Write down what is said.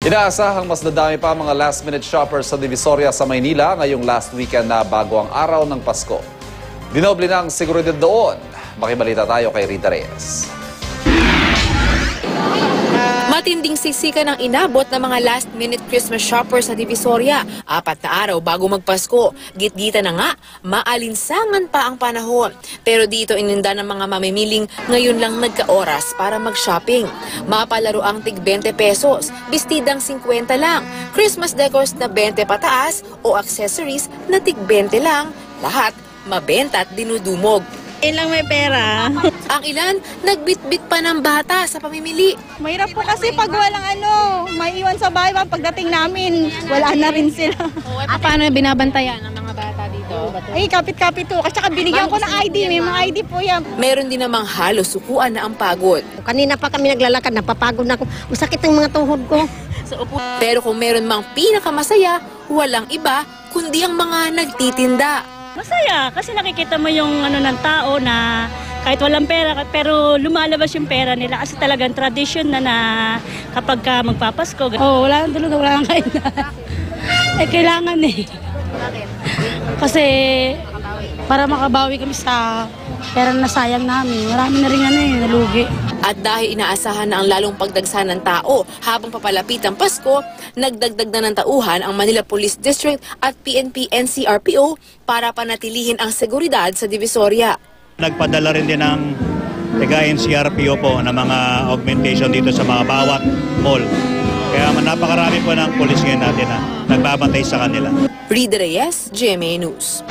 Inaasahang mas dadami pa mga last-minute shoppers sa Divisoria sa Maynila ngayong last weekend na bago ang araw ng Pasko. Dinoble na ang seguridad doon. Makibalita tayo kay Rita Reyes. Matinding siksikan ang inabot ng mga last-minute Christmas shoppers sa Divisoria. 4 na araw bago magpasko. Git-gita na nga, maalinsangan pa ang panahon. Pero dito ininda ng mga mamimiling ngayon lang nagka-oras para mag-shopping. Mapalaro ang tig 20 pesos, bestidang 50 lang, Christmas decors na 20 pataas o accessories na tig 20 lang. Lahat mabenta at dinudumog. Ilang may pera. Ang ilan, nagbitbit pa ng bata sa pamimili. Mahirap po kasi pag walang maiiwan sa bahay, pagdating namin, wala na rin sila. Paano binabantayan ang mga bata dito? Ay, kapit-kapit po. Kasi binigyan ko ng ID. May mga ID po yan. Meron din namang halos sukuan na ang pagod. Kanina pa kami naglalakad, napapagod na ako. Masakit ang mga tuhod ko. Pero kung meron mang pinakamasaya, walang iba kundi ang mga nagtitinda. Masaya kasi nakikita mo yung ng tao na kahit walang pera pero lumalabas yung pera nila kasi talagang tradition na kapag ka magpapasko. Oh, wala nang tulog, wala nang kain na. Kailangan eh. Bakit? Kasi para makabawi kami sa pera na sayang namin. Marami na rin nalugi. At dahil inaasahan na ang lalong pagdagsa ng tao habang papalapit ang Pasko, nagdagdag na ng tauhan ang Manila Police District at PNP-NCRPO para panatilihin ang seguridad sa Divisoria. Nagpadala rin din ng NCRPO po ng mga augmentation dito sa mga bawat mall. Kaya napakarami po ng pulis ngayon natin na nagbabantay sa kanila. Rita Reyes, GMA News.